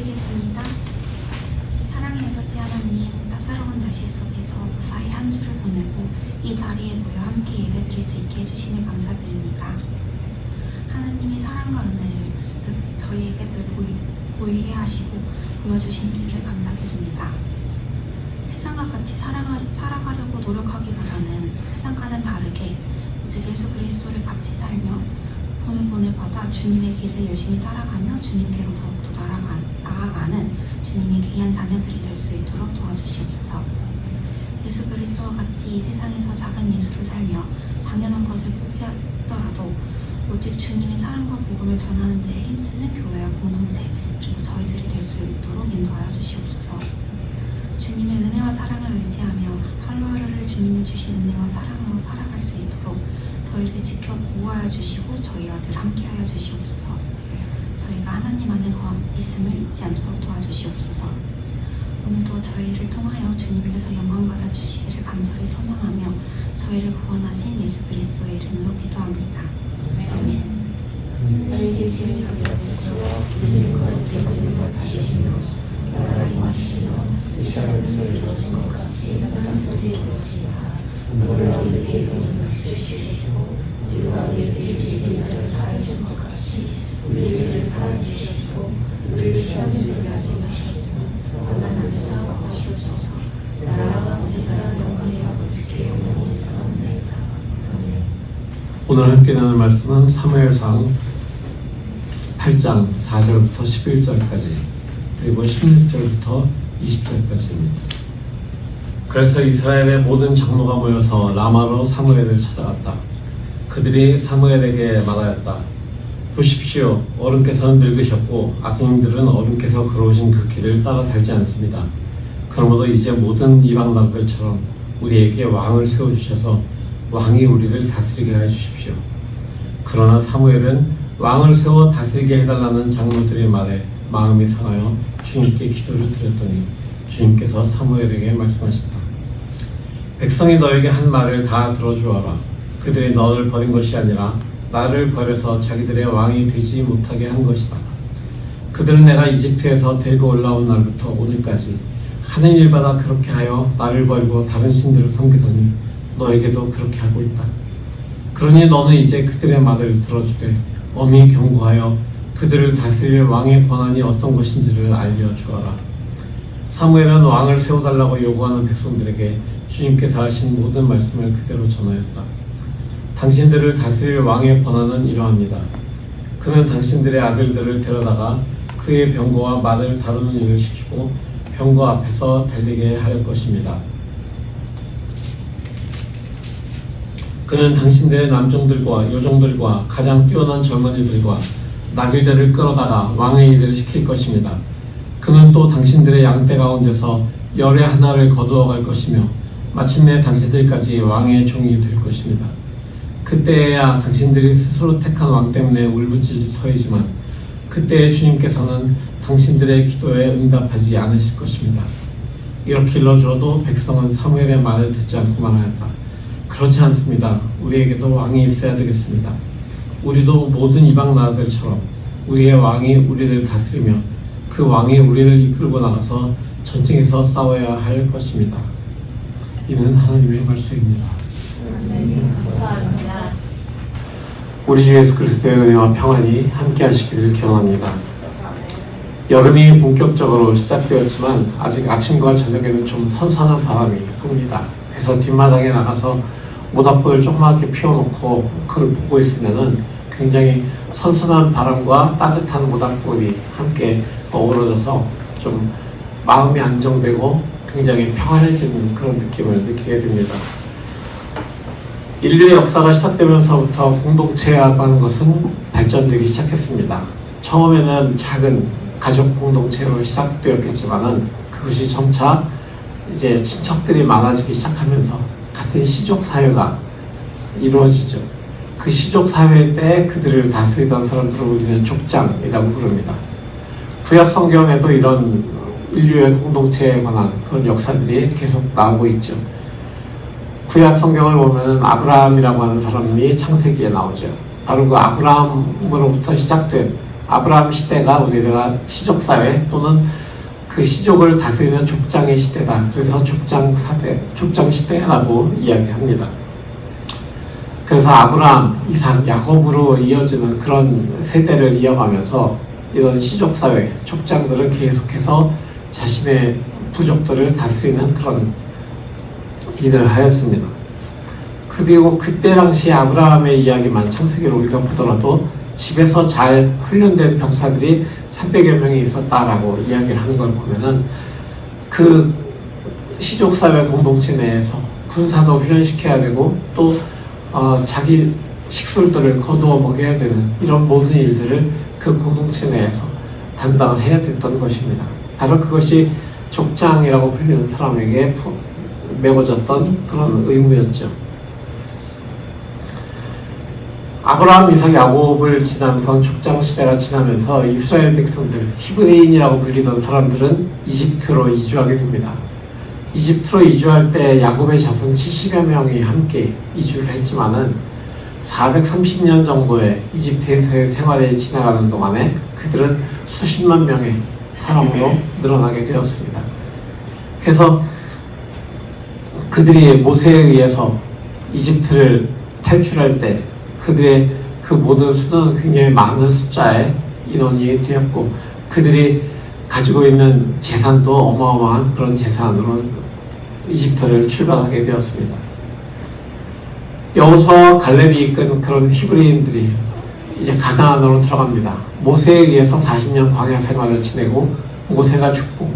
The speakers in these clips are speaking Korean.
기도드리겠습니다. 사랑의 아버지 하나님, 따사로운 날씨 속에서 무사히 한 주를 보내고 이 자리에 모여 함께 예배드릴 수 있게 해주시니 감사드립니다. 하나님이 사랑과 은혜를 저희에게 늘 보이게 하시고 보여주신 줄을 감사드립니다. 세상과 같이 살아가려고 노력하기보다는 세상과는 다르게 오직 예수 그리스도를 같이 살며 본을 받아 주님의 길을 열심히 따라가며 주님께로 더욱더 나아가는 주님의 귀한 자녀들이 될 수 있도록 도와주시옵소서. 예수 그리스도와 같이 이 세상에서 작은 예수를 살며 당연한 것을 포기하더라도 오직 주님의 사랑과 복음을 전하는 데 힘쓰는 교회와 공동체 그리고 저희들이 될 수 있도록 인도하여 주시옵소서. 주님의 은혜와 사랑을 의지하며 하루하루를 주님이 주신 은혜와 사랑으로 살아갈 수 있도록 저희를 지켜 보호하여 주시고 저희와 늘 함께하여 주시옵소서. 저희가 하나님 안에 있음을 잊지 않도록 도와주시옵소서. 오늘도 저희를 통하여 주님께서 영광받아 주시기를 간절히 소망하며 저희를 구원하신 예수 그리스도의 이름으로 기도합니다. 아멘. 나라가 임하시며 세상에서 이루어진 것 같이 땅에서도 이루어지리라. 오늘 우리에게 이루어진 것을 주시고 우리가 우리에게 주신 자를 사하여 준 것 같이 우리 죄를 사하여 주시고 우리를 시험에 들게 하지 마시고 다만 하늘에서 구하시옵소서. 나라와 권세가 영광의 아버지께 영원히 있사옵나이다. 아멘. 오늘 함께 나눌 말씀은 사무엘상 8장 4절부터 11절까지 그리고 16절부터 20절까지입니다. 그래서 이스라엘의 모든 장로가 모여서 라마로 사무엘을 찾아갔다. 그들이 사무엘에게 말하였다. 보십시오. 어른께서는 늙으셨고 악인들은 어른께서 걸어오신 그 길을 따라 살지 않습니다. 그러므로 이제 모든 이방 나라들처럼 우리에게 왕을 세워주셔서 왕이 우리를 다스리게 해주십시오. 그러나 사무엘은 왕을 세워 다스리게 해달라는 장로들의 말에 마음이 상하여 주님께 기도를 드렸더니 주님께서 사무엘에게 말씀하셨다. 백성이 너에게 한 말을 다 들어주어라. 그들이 너를 버린 것이 아니라 나를 버려서 자기들의 왕이 되지 못하게 한 것이다. 그들은 내가 이집트에서 데리고 올라온 날부터 오늘까지 하는 일마다 그렇게 하여 나를 버리고 다른 신들을 섬기더니 너에게도 그렇게 하고 있다. 그러니 너는 이제 그들의 말을 들어주되 엄히 경고하여 그들을 다스릴 왕의 권한이 어떤 것인지를 알려주어라. 사무엘은 왕을 세워달라고 요구하는 백성들에게 주님께서 하신 모든 말씀을 그대로 전하였다. 당신들을 다스릴 왕의 권한은 이러합니다. 그는 당신들의 아들들을 데려다가 그의 병거와 말을 다루는 일을 시키고 병거 앞에서 달리게 할 것입니다. 그는 당신들의 남종들과 여종들과 가장 뛰어난 젊은이들과 나귀들을 끌어다가 왕의 일을 시킬 것입니다. 그는 또 당신들의 양떼 가운데서 열의 하나를 거두어 갈 것이며 마침내 당신들까지 왕의 종이 될 것입니다. 그때야 당신들이 스스로 택한 왕 때문에 울부짖을 터이지만 그때에 주님께서는 당신들의 기도에 응답하지 않으실 것입니다. 이렇게 일러주어도 백성은 사무엘의 말을 듣지 않고 말하였다. 그렇지 않습니다. 우리에게도 왕이 있어야 되겠습니다. 우리도 모든 이방 나라들처럼 우리의 왕이 우리를 다스리며 그 왕이 우리를 이끌고 나가서 전쟁에서 싸워야 할 것입니다. 이는 하나님의 말씀입니다. 우리 주 예수 그리스도의 은혜와 평안이 함께 하시기를 기원합니다. 여름이 본격적으로 시작되었지만 아직 아침과 저녁에는 좀 선선한 바람이 붑니다. 그래서 뒷마당에 나가서 모닥불을 조그맣게 피워놓고 그걸 보고 있으면은 굉장히 선선한 바람과 따뜻한 모닥불이 함께 어우러져서 좀 마음이 안정되고 굉장히 평안해지는 그런 느낌을 느끼게 됩니다. 인류의 역사가 시작되면서부터 공동체라고 하는 것은 발전되기 시작했습니다. 처음에는 작은 가족 공동체로 시작되었겠지만은 그것이 점차 이제 친척들이 많아지기 시작하면서 같은 시족 사회가 이루어지죠. 그 시족 사회 때 그들을 다스리던 사람들을 우리는 족장이라고 부릅니다. 구약 성경에도 이런 인류의 공동체에 관한 그런 역사들이 계속 나오고 있죠. 구약 성경을 보면 아브라함이라고 하는 사람이 창세기에 나오죠. 바로 그 아브라함으로부터 시작된 아브라함 시대가 우리가 시족사회 또는 그 시족을 다스리는 족장의 시대다. 그래서 족장 시대라고 이야기합니다. 그래서 아브라함, 이삭, 야곱으로 이어지는 그런 세대를 이어가면서 이런 시족사회, 족장들은 계속해서 자신의 부족들을 다스리는 그런 일을 하였습니다. 그리고 그때 당시 아브라함의 이야기만 창세기를 우리가 보더라도 집에서 잘 훈련된 병사들이 300여 명이 있었다라고 이야기를 하는 걸 보면은 그 시족사회 공동체 내에서 군사도 훈련시켜야 되고 또 자기 식솔들을 거두어 먹여야 되는 이런 모든 일들을 그 공동체 내에서 담당을 해야 됐던 것입니다. 바로 그것이 족장이라고 불리는 사람에게 메워졌던 그런 의무였죠. 아브라함, 이삭, 야곱을 지나면서 족장 시대가 지나면서 이스라엘 백성들, 히브리인이라고 불리던 사람들은 이집트로 이주하게 됩니다. 이집트로 이주할 때 야곱의 자손 70여 명이 함께 이주를 했지만은 430년 정도의 이집트에서의 생활이 지나가는 동안에 그들은 수십만 명의 사람으로 늘어나게 되었습니다. 그래서 그들이 모세에 의해서 이집트를 탈출할 때 그들의 그 모든 수는 굉장히 많은 숫자의 인원이 되었고 그들이 가지고 있는 재산도 어마어마한 그런 재산으로 이집트를 출발하게 되었습니다. 여호수아와 갈렙이 이끈 그런 히브리인들이 이제 가나안으로 들어갑니다. 모세에 의해서 40년 광야 생활을 지내고 모세가 죽고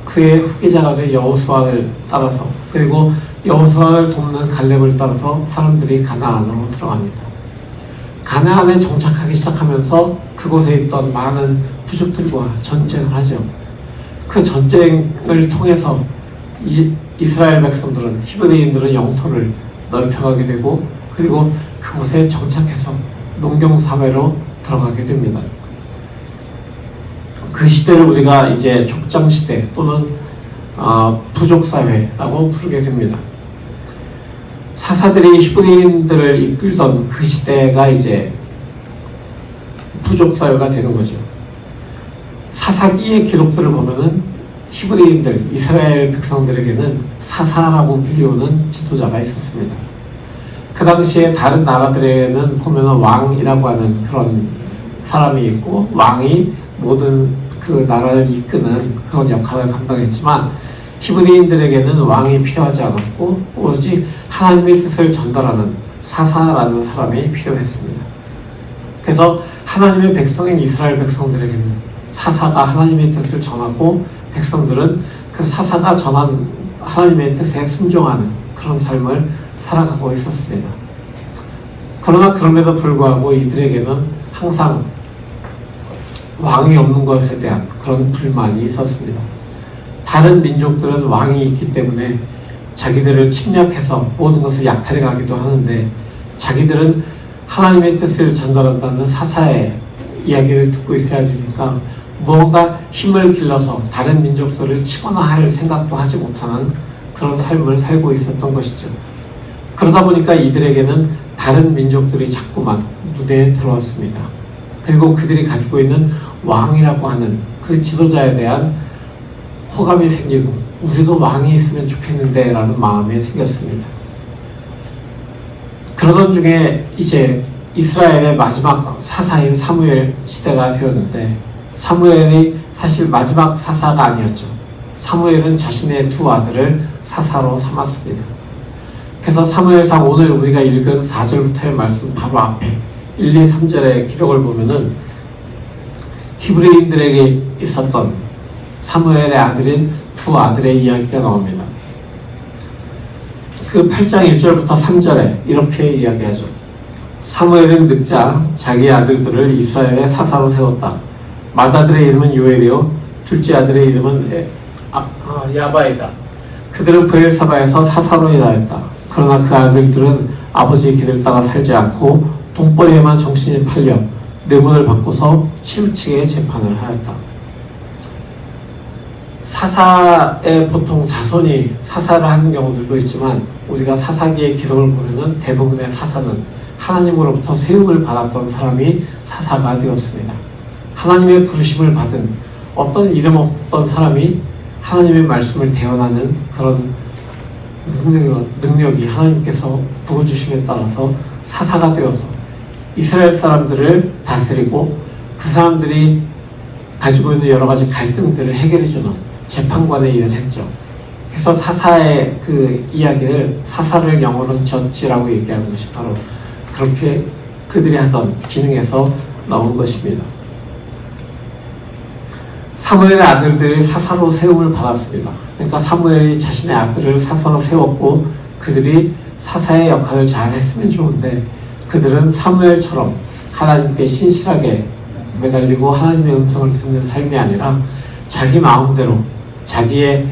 그의 후계자가 된 여호수아를 따라서 그리고 여호수아를 돕는 갈렙을 따라서 사람들이 가나안으로 들어갑니다. 가나안에 정착하기 시작하면서 그곳에 있던 많은 부족들과 전쟁을 하죠. 그 전쟁을 통해서 이스라엘 백성들은 히브리인들은 영토를 넓혀가게 되고 그리고 그곳에 정착해서 농경사회로 들어가게 됩니다. 그 시대를 우리가 이제 족장시대 또는 부족사회라고 부르게 됩니다. 사사들이 히브리인들을 이끌던 그 시대가 이제 부족사회가 되는 거죠. 사사기의 기록들을 보면은 히브리인들, 이스라엘 백성들에게는 사사라고 불리우는 지도자가 있었습니다. 그 당시에 다른 나라들에는 보면은 왕이라고 하는 그런 사람이 있고 왕이 모든 그 나라를 이끄는 그런 역할을 감당했지만 히브리인들에게는 왕이 필요하지 않았고 오로지 하나님의 뜻을 전달하는 사사라는 사람이 필요했습니다. 그래서 하나님의 백성인 이스라엘 백성들에게는 사사가 하나님의 뜻을 전하고 백성들은 그 사사가 전한 하나님의 뜻에 순종하는 그런 삶을 살아가고 있었습니다. 그러나 그럼에도 불구하고 이들에게는 항상 왕이 없는 것에 대한 그런 불만이 있었습니다. 다른 민족들은 왕이 있기 때문에 자기들을 침략해서 모든 것을 약탈해 가기도 하는데 자기들은 하나님의 뜻을 전달한다는 사사의 이야기를 듣고 있어야 되니까 무언가 힘을 길러서 다른 민족들을 치거나 할 생각도 하지 못하는 그런 삶을 살고 있었던 것이죠. 그러다 보니까 이들에게는 다른 민족들이 자꾸만 무대에 들어왔습니다. 그리고 그들이 가지고 있는 왕이라고 하는 그 지도자에 대한 호감이 생기고 우리도 왕이 있으면 좋겠는데 라는 마음이 생겼습니다. 그러던 중에 이제 이스라엘의 마지막 사사인 사무엘 시대가 되었는데 사무엘이 사실 마지막 사사가 아니었죠. 사무엘은 자신의 두 아들을 사사로 삼았습니다. 그래서 사무엘상 오늘 우리가 읽은 4절부터의 말씀 바로 앞에 1, 2, 3절의 기록을 보면은 히브리인들에게 있었던 사무엘의 아들인 두 아들의 이야기가 나옵니다. 그 8장 1절부터 3절에 이렇게 이야기하죠. 사무엘은 늙자 자기 아들들을 이스라엘의 사사로 세웠다. 맏아들의 이름은 요엘이요 둘째 아들의 이름은 야바이다. 그들은 브엘사바에서 사사로 일하였다. 그러나 그 아들들은 아버지의 길을 따라 살지 않고 돈벌이에만 정신이 팔려 뇌물을 받고서 치우치게 재판을 하였다. 사사의 보통 자손이 사사를 하는 경우들도 있지만 우리가 사사기의 기록을 보면은 대부분의 사사는 하나님으로부터 세움을 받았던 사람이 사사가 되었습니다. 하나님의 부르심을 받은 어떤 이름 없던 사람이 하나님의 말씀을 대언하는 그런 능력이 하나님께서 부어주심에 따라서 사사가 되어서 이스라엘 사람들을 다스리고 그 사람들이 가지고 있는 여러 가지 갈등들을 해결해주는 재판관의 일을 했죠. 그래서 사사의 그 이야기를 사사를 영어로는 저지라고 얘기하는 것이 바로 그렇게 그들이 하던 기능에서 나온 것입니다. 사무엘의 아들들이 사사로 세움을 받았습니다. 그러니까 사무엘이 자신의 아들을 사사로 세웠고 그들이 사사의 역할을 잘 했으면 좋은데 그들은 사무엘처럼 하나님께 신실하게 매달리고 하나님의 음성을 듣는 삶이 아니라 자기 마음대로 자기의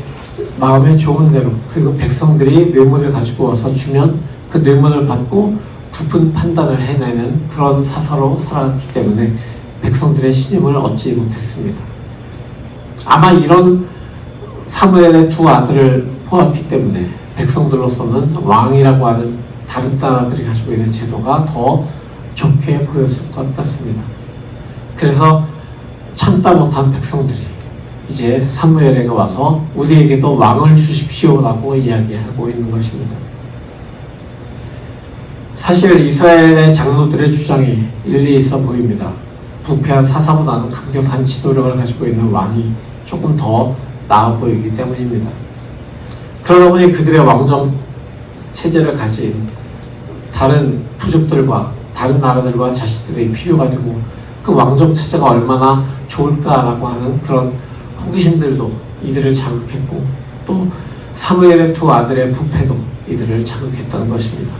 마음에 좋은 대로 그리고 백성들이 뇌물을 가지고 와서 주면 그 뇌물을 받고 부푼 판단을 해내는 그런 사사로 살아갔기 때문에 백성들의 신임을 얻지 못했습니다. 아마 이런 사무엘의 두 아들을 보았기 때문에 백성들로서는 왕이라고 하는 다른 나라들이 가지고 있는 제도가 더 좋게 보였을 것 같습니다. 그래서 참다 못한 백성들이 이제 사무엘에게 와서 우리에게도 왕을 주십시오라고 이야기하고 있는 것입니다. 사실 이스라엘의 장로들의 주장이 일리 있어 보입니다. 부패한 사사보다는 강력한 지도력을 가지고 있는 왕이 조금 더 나아 보이기 때문입니다. 그러다 보니 그들의 왕정 체제를 가진 다른 부족들과 다른 나라들과 자신들의 필요가 되고 그 왕정 체제가 얼마나 좋을까라고 하는 그런 호기심들도 이들을 자극했고 또 사무엘의 두 아들의 부패도 이들을 자극했다는 것입니다.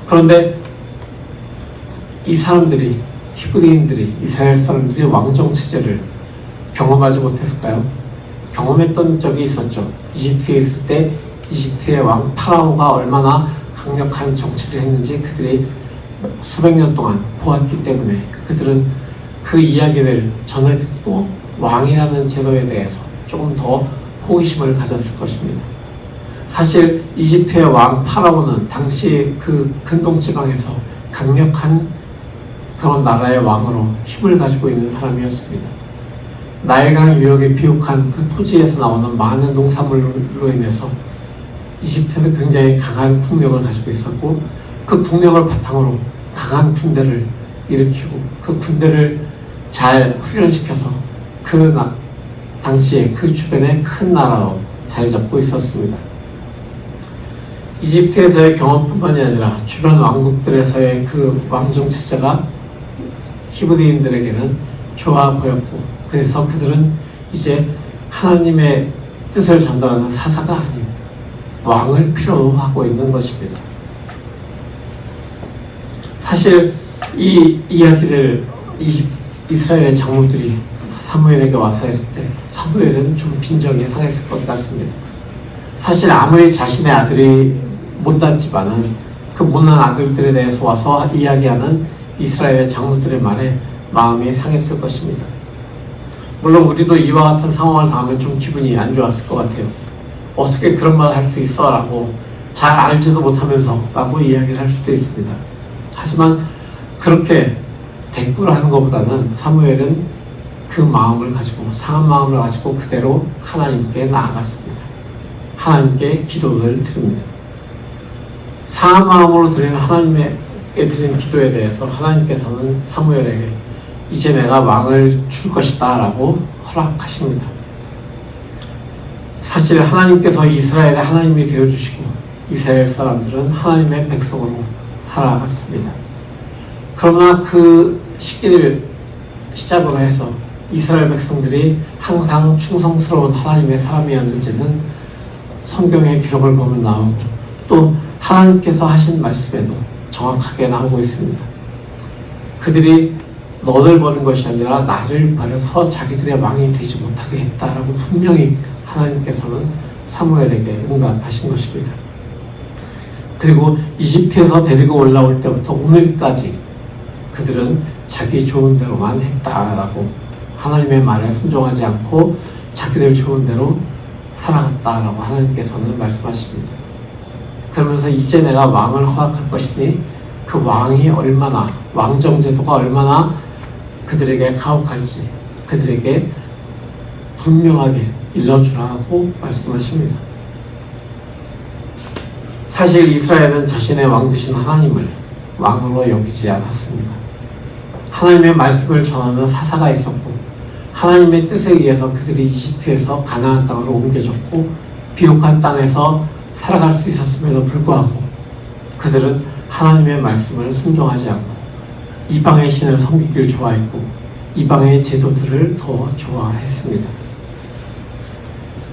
그런데 이 사람들이 히브리인들이 이스라엘 사람들이 왕정 체제를 경험하지 못했을까요? 경험했던 적이 있었죠. 이집트에 있을 때 이집트의 왕 파라오가 얼마나 강력한 정치를 했는지 그들이 수백 년 동안 보았기 때문에 그들은 그 이야기를 전해 듣고 왕이라는 제도에 대해서 조금 더 호기심을 가졌을 것입니다. 사실 이집트의 왕 파라오는 당시 그 근동지방에서 강력한 그런 나라의 왕으로 힘을 가지고 있는 사람이었습니다. 나일강 유역에 비옥한 그 토지에서 나오는 많은 농산물로 인해서 이집트는 굉장히 강한 국력을 가지고 있었고 그 국력을 바탕으로 강한 군대를 일으키고 그 군대를 잘 훈련시켜서 당시에 그 주변에 큰 나라로 자리 잡고 있었습니다. 이집트에서의 경험뿐만이 아니라 주변 왕국들에서의 그 왕정 체제가 히브리인들에게는 좋아 보였고 그래서 그들은 이제 하나님의 뜻을 전달하는 사사가 아닌 왕을 필요로 하고 있는 것입니다. 사실 이 이야기를 이스라엘의 장로들이 사무엘에게 와서 했을 때 사무엘은 좀 빈정이 상했을 것 같습니다. 사실 아무리 자신의 아들이 못났지만은 그 못난 아들들에 대해서 와서 이야기하는 이스라엘의 장로들의 말에 마음이 상했을 것입니다. 물론 우리도 이와 같은 상황을 당하면 좀 기분이 안 좋았을 것 같아요. 어떻게 그런 말 할 수 있어? 라고 잘 알지도 못하면서 라고 이야기를 할 수도 있습니다. 하지만 그렇게 대꾸를 하는 것보다는 사무엘은 그 마음을 가지고 상한 마음을 가지고 그대로 하나님께 나아갔습니다. 하나님께 기도를 드립니다. 상한 마음으로 드리는 하나님께 드린 기도에 대해서 하나님께서는 사무엘에게 이제 내가 왕을 줄 것이다 라고 허락하십니다. 사실 하나님께서 이스라엘의 하나님이 되어주시고 이스라엘 사람들은 하나님의 백성으로 살아갔습니다. 그러나 그 시기를 시작으로 해서 이스라엘 백성들이 항상 충성스러운 하나님의 사람이었는지는 성경의 기록을 보면 나오고 또 하나님께서 하신 말씀에도 정확하게 나오고 있습니다. 그들이 너를 버린 것이 아니라 나를 버려서 자기들의 왕이 되지 못하게 했다라고 분명히 하나님께서는 사무엘에게 응답하신 것입니다. 그리고 이집트에서 데리고 올라올 때부터 오늘까지 그들은 자기 좋은 대로만 했다라고 하나님의 말에 순종하지 않고 자기들 좋은 대로 살아갔다라고 하나님께서는 말씀하십니다. 그러면서 이제 내가 왕을 허락할 것이니 그 왕이 얼마나 왕정제도가 얼마나 그들에게 가혹할지 그들에게 분명하게 일러주라고 말씀하십니다. 사실 이스라엘은 자신의 왕 되신 하나님을 왕으로 여기지 않았습니다. 하나님의 말씀을 전하는 사사가 있었고 하나님의 뜻에 의해서 그들이 이집트에서 가나안 땅으로 옮겨졌고 비옥한 땅에서 살아갈 수 있었음에도 불구하고 그들은 하나님의 말씀을 순종하지 않고 이방의 신을 섬기기를 좋아했고 이방의 제도들을 더 좋아했습니다.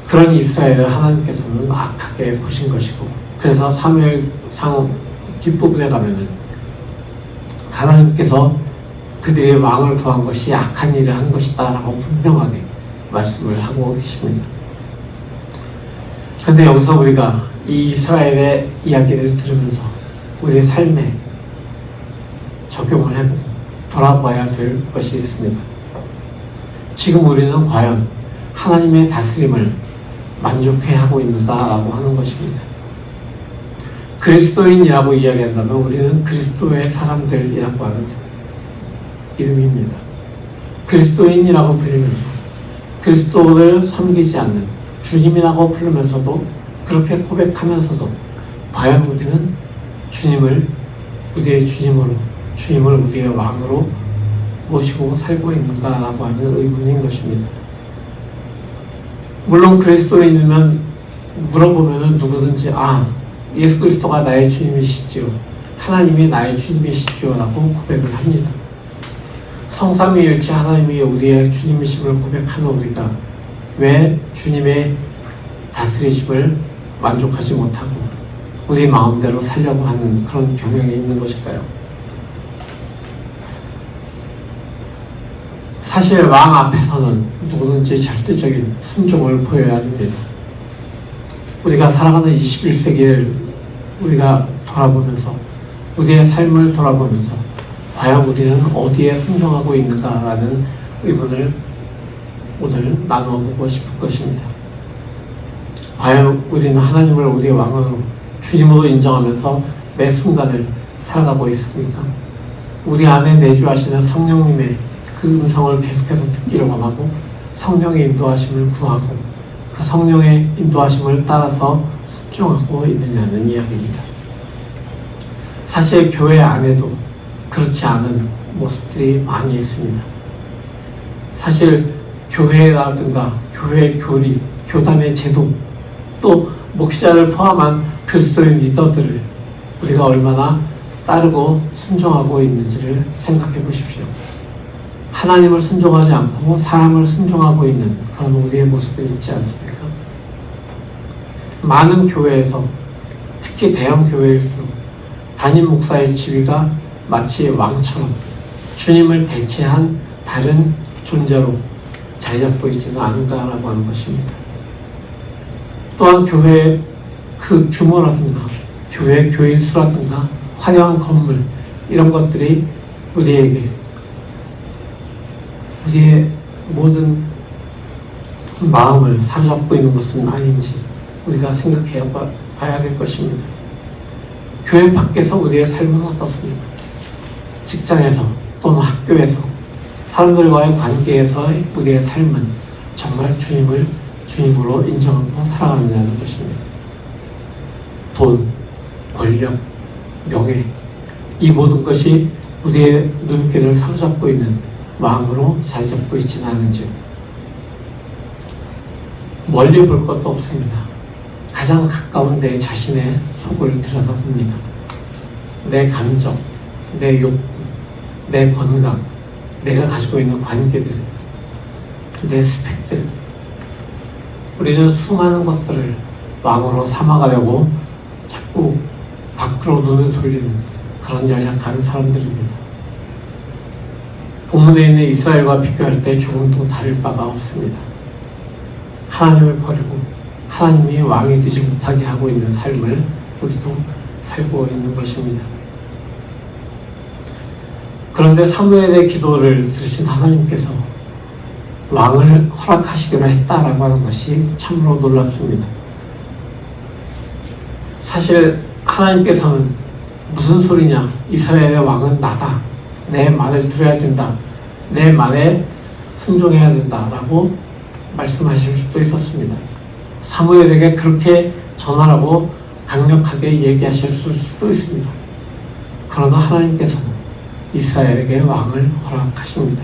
그런 이스라엘을 하나님께서는 악하게 보신 것이고 그래서 사무엘상 뒷부분에 가면은 하나님께서 그들의 왕을 구한 것이 악한 일을 한 것이다 라고 분명하게 말씀을 하고 계십니다. 그런데 여기서 우리가 이 이스라엘의 이야기를 들으면서 우리의 삶에 적용을 해보고 돌아봐야 될 것이 있습니다. 지금 우리는 과연 하나님의 다스림을 만족해하고 있는가라고 하는 것입니다. 그리스도인이라고 이야기한다면 우리는 그리스도의 사람들이라고 하는 이름입니다. 그리스도인이라고 불리면서 그리스도를 섬기지 않는 주님이라고 부르면서도 그렇게 고백하면서도 과연 우리는 주님을 우리의 주님으로 주님을 우리의 왕으로 모시고 살고 있는가라고 하는 의문인 것입니다. 물론 그리스도인이면 물어보면 누구든지 예수 그리스도가 나의 주님이시지요 하나님이 나의 주님이시지요 라고 고백을 합니다. 성삼위일체 하나님이 우리의 주님이심을 고백하는 우리가 왜 주님의 다스리심을 만족하지 못하고 우리 마음대로 살려고 하는 그런 경향이 있는 것일까요? 사실 왕 앞에서는 누구든지 절대적인 순종을 보여야 합니다. 우리가 살아가는 21세기를 우리가 돌아보면서 우리의 삶을 돌아보면서 과연 우리는 어디에 순종하고 있는가라는 의문을 오늘 나눠보고 싶을 것입니다. 과연 우리는 하나님을 우리의 왕으로 주님으로 인정하면서 매 순간을 살아가고 있습니까? 우리 안에 내주하시는 성령님의 그 음성을 계속해서 듣기를 원하고 성령의 인도하심을 구하고 그 성령의 인도하심을 따라서 순종하고 있느냐는 이야기입니다. 사실 교회 안에도 그렇지 않은 모습들이 많이 있습니다. 사실 교회라든가 교회 교리, 교단의 제도, 또 목회자를 포함한 그리스도의 리더들을 우리가 얼마나 따르고 순종하고 있는지를 생각해 보십시오. 하나님을 순종하지 않고 사람을 순종하고 있는 그런 우리의 모습이 있지 않습니까? 많은 교회에서 특히 대형 교회일수록 담임 목사의 지위가 마치 왕처럼 주님을 대체한 다른 존재로 자리 잡고 있지는 않은가라고 하는 것입니다. 또한 교회의 그 규모라든가 교회 교인 수라든가 화려한 건물 이런 것들이 우리의 모든 마음을 사로잡고 있는 것은 아닌지 우리가 생각해 봐야 될 것입니다. 교회 밖에서 우리의 삶은 어떻습니까? 직장에서 또는 학교에서 사람들과의 관계에서의 우리의 삶은 정말 주님을 주님으로 인정하고 살아가느냐는 것입니다. 돈, 권력, 명예 이 모든 것이 우리의 눈길을 사로잡고 있는 마음으로 자리 잡고 있지는 않은지요. 멀리 볼 것도 없습니다. 가장 가까운 내 자신의 속을 들여다봅니다. 내 감정, 내 욕구, 내 건강, 내가 가지고 있는 관계들, 내 스펙들. 우리는 수많은 것들을 왕으로 삼아가려고 자꾸 밖으로 눈을 돌리는 그런 연약한 사람들입니다. 본문에 있는 이스라엘과 비교할 때 조금도 다를 바가 없습니다. 하나님을 버리고 하나님이 왕이 되지 못하게 하고 있는 삶을 우리도 살고 있는 것입니다. 그런데 사무엘의 기도를 들으신 하나님께서 왕을 허락하시기로 했다라고 하는 것이 참으로 놀랍습니다. 사실 하나님께서는 무슨 소리냐, 이스라엘의 왕은 나다, 내 말을 들어야 된다, 내 말에 순종해야 된다라고 말씀하실 수도 있었습니다. 사무엘에게 그렇게 전하라고 강력하게 얘기하실 수도 있습니다. 그러나 하나님께서는 이스라엘에게 왕을 허락하십니다.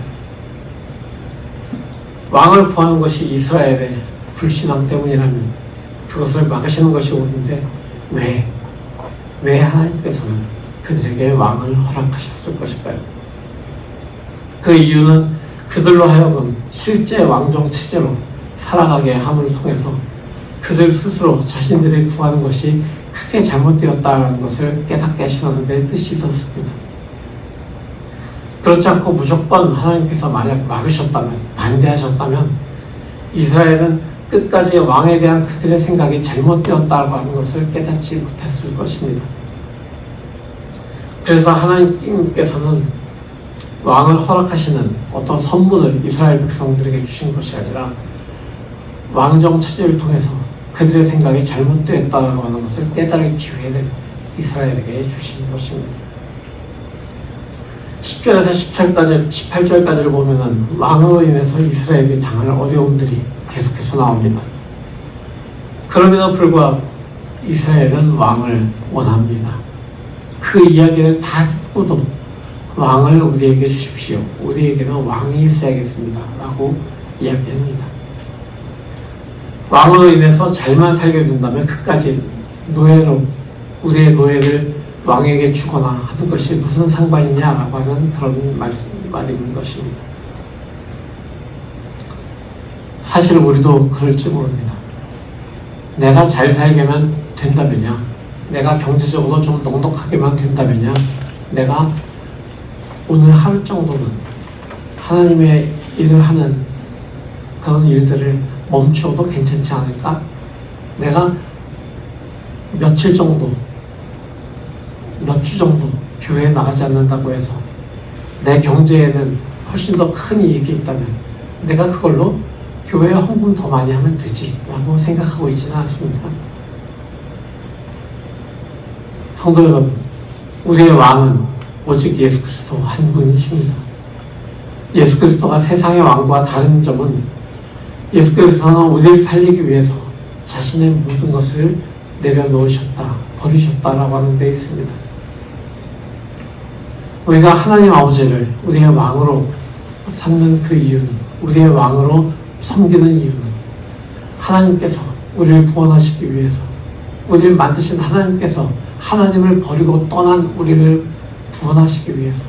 왕을 구하는 것이 이스라엘의 불신앙 때문이라면 그것을 막으시는 것이 옳은데 왜 하나님께서는 그들에게 왕을 허락하셨을 것일까요? 그 이유는 그들로 하여금 실제 왕정 체제로 살아가게 함을 통해서 그들 스스로 자신들이 구하는 것이 크게 잘못되었다는 것을 깨닫게 하시는 데 뜻이 있었습니다. 그렇지 않고 무조건 하나님께서 만약 막으셨다면, 반대하셨다면 이스라엘은 끝까지 왕에 대한 그들의 생각이 잘못되었다고 하는 것을 깨닫지 못했을 것입니다. 그래서 하나님께서는 왕을 허락하시는 어떤 선물을 이스라엘 백성들에게 주신 것이 아니라 왕정 체제를 통해서 그들의 생각이 잘못되었다고 하는 것을 깨달을 기회를 이스라엘에게 주신 것입니다. 10절에서 18절까지를 보면은 왕으로 인해서 이스라엘이 당할 어려움들이 계속해서 나옵니다. 그럼에도 불구하고 이스라엘은 왕을 원합니다. 그 이야기를 다 듣고도 왕을 우리에게 주십시오. 우리에게는 왕이 있어야겠습니다. 라고 이야기합니다. 왕으로 인해서 잘만 살게 된다면 그까지 노예로 우리의 노예를 왕에게 주거나 하는 것이 무슨 상관이냐라고 하는 그런 말인 것입니다. 사실 우리도 그럴지 모릅니다. 내가 잘 살게만 된다면야, 내가 경제적으로 좀 넉넉하게만 된다면야, 내가 오늘 하루 정도는 하나님의 일을 하는 그런 일들을 멈추어도 괜찮지 않을까? 내가 며칠 정도, 몇 주 정도 교회에 나가지 않는다고 해서 내 경제에는 훨씬 더 큰 이익이 있다면 내가 그걸로 교회에 헌금 더 많이 하면 되지 라고 생각하고 있지는 않습니다. 성도 여러분, 우리의 왕은 오직 예수 그리스도 한 분이십니다. 예수 그리스도가 세상의 왕과 다른 점은 예수 그리스도는 우리를 살리기 위해서 자신의 모든 것을 내려놓으셨다, 버리셨다라고 하는 데 있습니다. 우리가 하나님 아버지를 우리의 왕으로 삼는 그 이유는, 우리의 왕으로 섬기는 이유는 하나님께서 우리를 구원하시기 위해서, 우리를 만드신 하나님께서 하나님을 버리고 떠난 우리를 구원하시기 위해서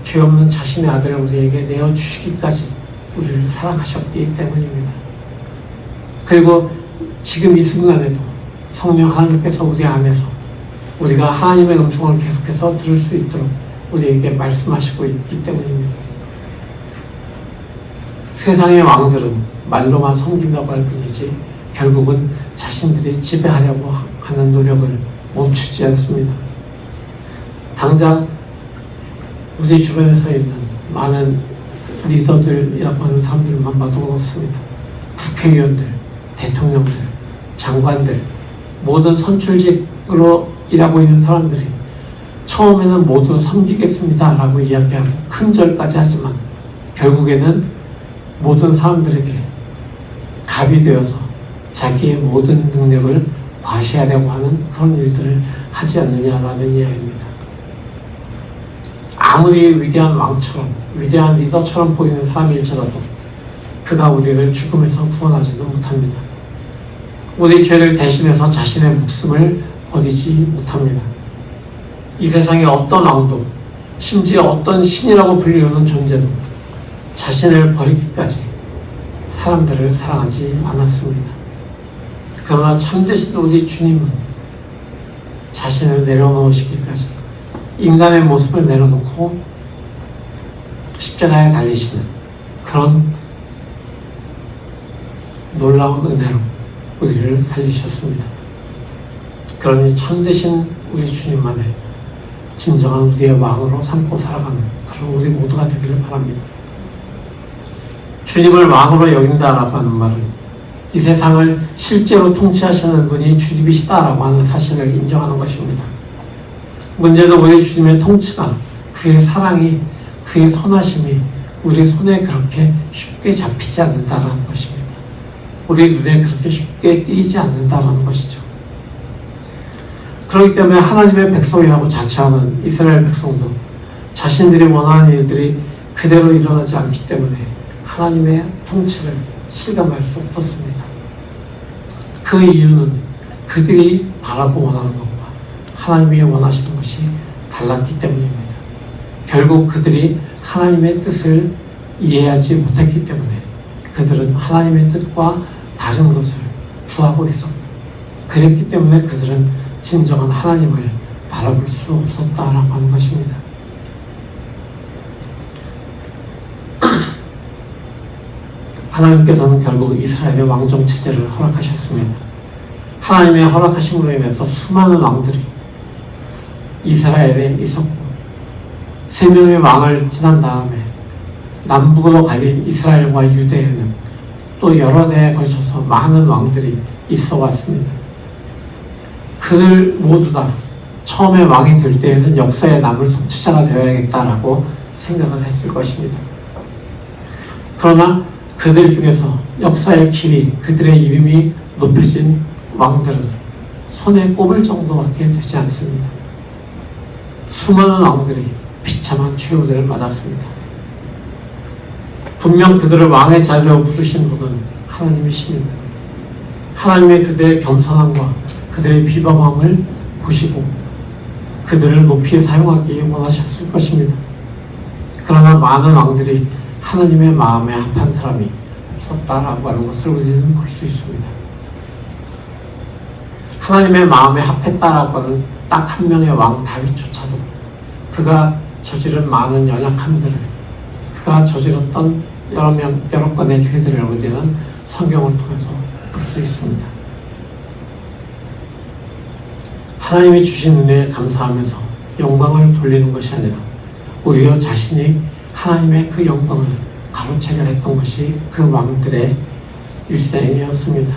죄 없는 자신의 아들을 우리에게 내어주시기까지 우리를 사랑하셨기 때문입니다. 그리고 지금 이 순간에도 성령 하나님께서 우리 안에서 우리가 하나님의 음성을 계속해서 들을 수 있도록 우리에게 말씀하시고 있기 때문입니다. 세상의 왕들은 말로만 섬긴다고 할 뿐이지 결국은 자신들이 지배하려고 하는 노력을 멈추지 않습니다. 당장 우리 주변에서 있는 많은 리더들이라고 하는 사람들만 봐도 그렇습니다. 국회의원들, 대통령들, 장관들, 모든 선출직으로 일하고 있는 사람들이 처음에는 모두 섬기겠습니다 라고 이야기하고 큰 절까지 하지만 결국에는 모든 사람들에게 갑이 되어서 자기의 모든 능력을 과시하려고 하는 그런 일들을 하지 않느냐라는 이야기입니다. 아무리 위대한 왕처럼, 위대한 리더처럼 보이는 사람일지라도 그가 우리를 죽음에서 구원하지는 못합니다. 우리 죄를 대신해서 자신의 목숨을 버리지 못합니다. 이 세상의 어떤 왕도, 심지어 어떤 신이라고 불리우는 존재도 자신을 버리기까지 사람들을 사랑하지 않았습니다. 그러나 참되신 우리 주님은 자신을 내려놓으시기까지 인간의 모습을 내려놓고 십자가에 달리시는 그런 놀라운 은혜로 우리를 살리셨습니다. 그러니 참되신 우리 주님만을 진정한 우리의 왕으로 삼고 살아가는 그런 우리 모두가 되기를 바랍니다. 주님을 왕으로 여긴다라고 하는 말은 이 세상을 실제로 통치하시는 분이 주님이시다라고 하는 사실을 인정하는 것입니다. 문제는 우리 주님의 통치가, 그의 사랑이, 그의 선하심이 우리 손에 그렇게 쉽게 잡히지 않는다는 것입니다. 우리 눈에 그렇게 쉽게 띄지 않는다는 것이죠. 그렇기 때문에 하나님의 백성이라고 자처하는 이스라엘 백성도 자신들이 원하는 일들이 그대로 일어나지 않기 때문에 하나님의 통치를 실감할 수 없었습니다. 그 이유는 그들이 바라고 원하는 것과 하나님이 원하시는 것이 달랐기 때문입니다. 결국 그들이 하나님의 뜻을 이해하지 못했기 때문에 그들은 하나님의 뜻과 다른 것을 구하고 있었고, 그랬기 때문에 그들은 진정한 하나님을 바라볼 수 없었다라고 하는 것입니다. 하나님께서는 결국 이스라엘의 왕정 체제를 허락하셨습니다. 하나님의 허락하심으로 인해서 수많은 왕들이 이스라엘에 있었고, 3명의 왕을 지난 다음에 남북으로 갈린 이스라엘과 유대에는 또 여러 대에 걸쳐서 많은 왕들이 있어 왔습니다. 그들 모두 다 처음에 왕이 될 때에는 역사에 남을 통치자가 되어야겠다라고 생각을 했을 것입니다. 그러나 그들 중에서 역사의 길이, 그들의 이름이 높여진 왕들은 손에 꼽을 정도밖에 되지 않습니다. 수많은 왕들이 비참한 최후를 맞았습니다. 분명 그들을 왕의 자리로 부르신 분은 하나님이십니다. 하나님의 그들의 겸손함과 그들의 비방함을 보시고 그들을 높이 사용하기 원하셨을 것입니다. 그러나 많은 왕들이 하나님의 마음에 합한 사람이 없었다라고 하는 것을 우리는 볼 수 있습니다. 하나님의 마음에 합했다라고 하는 딱 한 명의 왕 다윗조차도 그가 저지른 많은 연약함들을, 그가 저질렀던 여러 건의 죄들을 우리는 성경을 통해서 볼 수 있습니다. 하나님이 주신 은혜에 감사하면서 영광을 돌리는 것이 아니라 오히려 자신이 하나님의 그 영광을 가로채려 했던 것이 그 왕들의 일생이었습니다.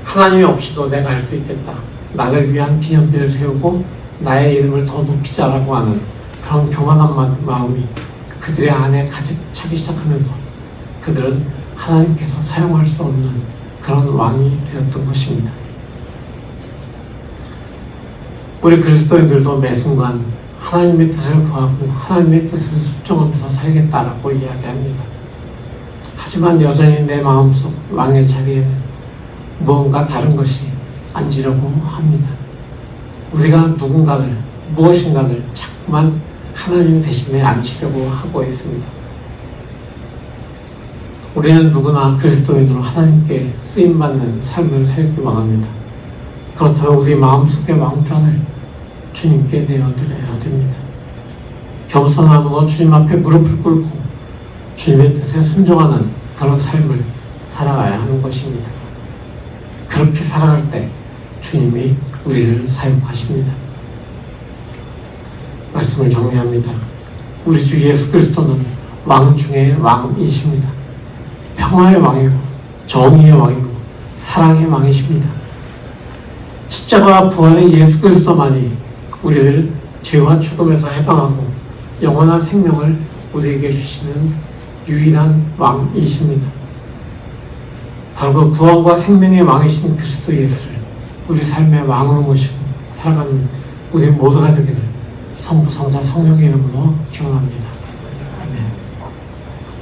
하나님이 없이도 내가 할 수 있겠다, 나를 위한 기념비를 세우고 나의 이름을 더 높이자라고 하는 그런 교만한 마음이 그들의 안에 가득 차기 시작하면서 그들은 하나님께서 사용할 수 없는 그런 왕이 되었던 것입니다. 우리 그리스도인들도 매 순간 하나님의 뜻을 구하고 하나님의 뜻을 순종하면서 살겠다라고 이야기합니다. 하지만 여전히 내 마음속 왕의 자리에는 무언가 다른 것이 앉으려고 합니다. 우리가 누군가를, 무엇인가를 자꾸만 하나님 대신에 앉히려고 하고 있습니다. 우리는 누구나 그리스도인으로 하나님께 쓰임받는 삶을 살기 원합니다. 그렇다면 우리 마음속의 왕좌를 주님께 내어드려야 됩니다. 겸손함으로 주님 앞에 무릎을 꿇고 주님의 뜻에 순종하는 그런 삶을 살아가야 하는 것입니다. 그렇게 살아갈 때 주님이 우리를 사용하십니다. 말씀을 정리합니다. 우리 주 예수 그리스도는 왕 중에 왕이십니다. 평화의 왕이고 정의의 왕이고 사랑의 왕이십니다. 십자가와 부활의 예수 그리스도만이 우리를 죄와 죽음에서 해방하고 영원한 생명을 우리에게 주시는 유일한 왕이십니다. 바로 그 구원과 생명의 왕이신 그리스도 예수를 우리 삶의 왕으로 모시고 살아가는 우리 모두가 되기를 성부, 성자, 성령의 이름으로 기원합니다. 아멘.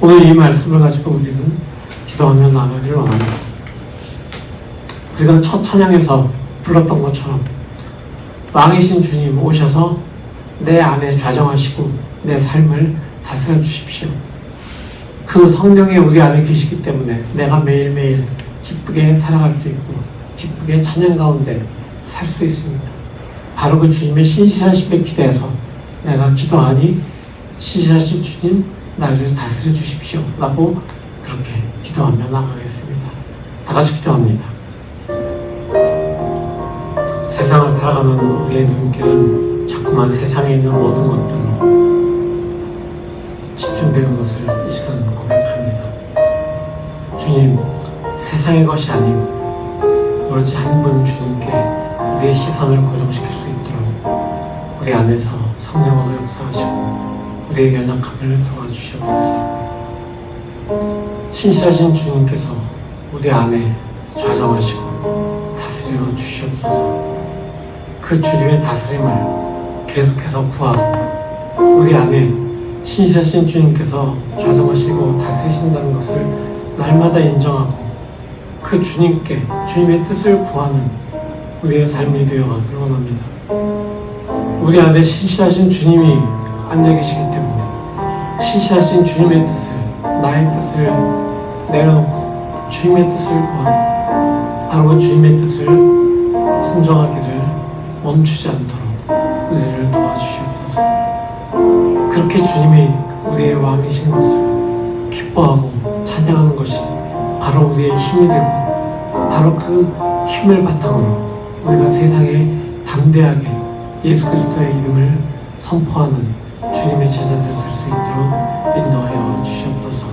오늘 이 말씀을 가지고 우리는 기도하며 나누기를 원합니다. 우리가 첫 찬양에서 불렀던 것처럼 왕이신 주님 오셔서 내 안에 좌정하시고 내 삶을 다스려 주십시오. 그 성령이 우리 안에 계시기 때문에 내가 매일매일 기쁘게 살아갈 수 있고 기쁘게 찬양 가운데 살 수 있습니다. 바로 그 주님의 신실하심에 기대해서 내가 기도하니 신실하신 주님 나를 다스려 주십시오 라고 그렇게 기도하며 나가겠습니다. 다 같이 기도합니다. 세상을 살아가는 우리의 눈길은 자꾸만 세상에 있는 모든 것들로 집중되는 것을 이 시간 고백합니다. 주님, 세상의 것이 아니고 오로지 한 분 주님께 우리의 시선을 고정시킬 수 있도록 우리 안에서 성령으로 역사하시고 우리의 연약함을 도와주시옵소서. 신실하신 주님께서 우리 안에 좌정하시고 다스려 주시옵소서. 그 주님의 다스림을 계속해서 구하고 우리 안에 신실하신 주님께서 좌정하시고 다스리신다는 것을 날마다 인정하고 그 주님께 주님의 뜻을 구하는 우리의 삶이 되어가기를 원합니다. 우리 안에 신실하신 주님이 앉아 계시기 때문에 신실하신 주님의 뜻을, 나의 뜻을 내려놓고 주님의 뜻을 구하고 바로 그 주님의 뜻을 순종하기를 멈추지 않도록 우리를 도와주시옵소서. 그렇게 주님이 우리의 왕이신 것을 기뻐하고 찬양하는 것이 바로 우리의 힘이 되고 바로 그 힘을 바탕으로 우리가 세상에 담대하게 예수 그리스도의 이름을 선포하는 주님의 제자들 될 수 있도록 인도하여 주시옵소서.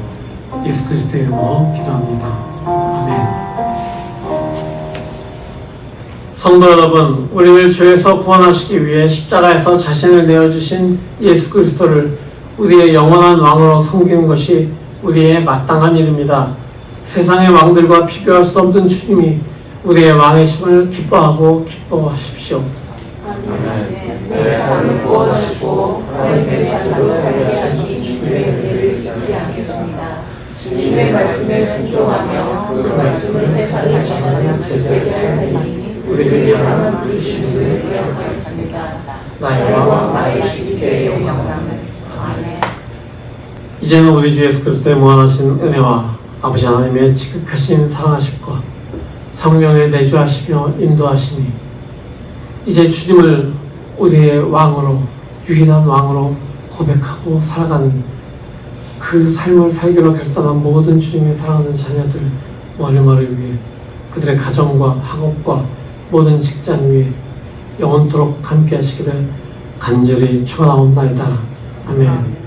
예수 그리스도의 이름으로 기도합니다. 아멘. 성도 여러분, 우리를 죄에서 구원하시기 위해 십자가에서 자신을 내어주신 예수 그리스도를 우리의 영원한 왕으로 섬기는 것이 우리의 마땅한 일입니다. 세상의 왕들과 비교할 수 없는 주님이 우리의 왕이심을 기뻐하고 기뻐하십시오. 아멘. 세상을 구원하시고 하나님의 자녀로 살리시니 주님의 은혜를 잊지 않겠습니다. 주님의 말씀에 순종하며 그 말씀을 세상에 전하는 제자의 삶이 우리를 향하는 부르심을 기억하겠습니다. 나의 왕 나의 주님께 영광을. 아멘. 이제는 우리 주 예수 그리스도의 무한하신 은혜와 아버지 하나님의 지극하신 사랑하심과 성령의 내주하시며 인도하시니 이제 주님을 우리의 왕으로, 유일한 왕으로 고백하고 살아가는 그 삶을 살기로 결단한 모든 주님의 사랑하는 자녀들 머리머리 위에, 그들의 가정과 학업과 모든 직장 위에 영원토록 함께 하시기를 간절히 축원하옵나이다. 아멘.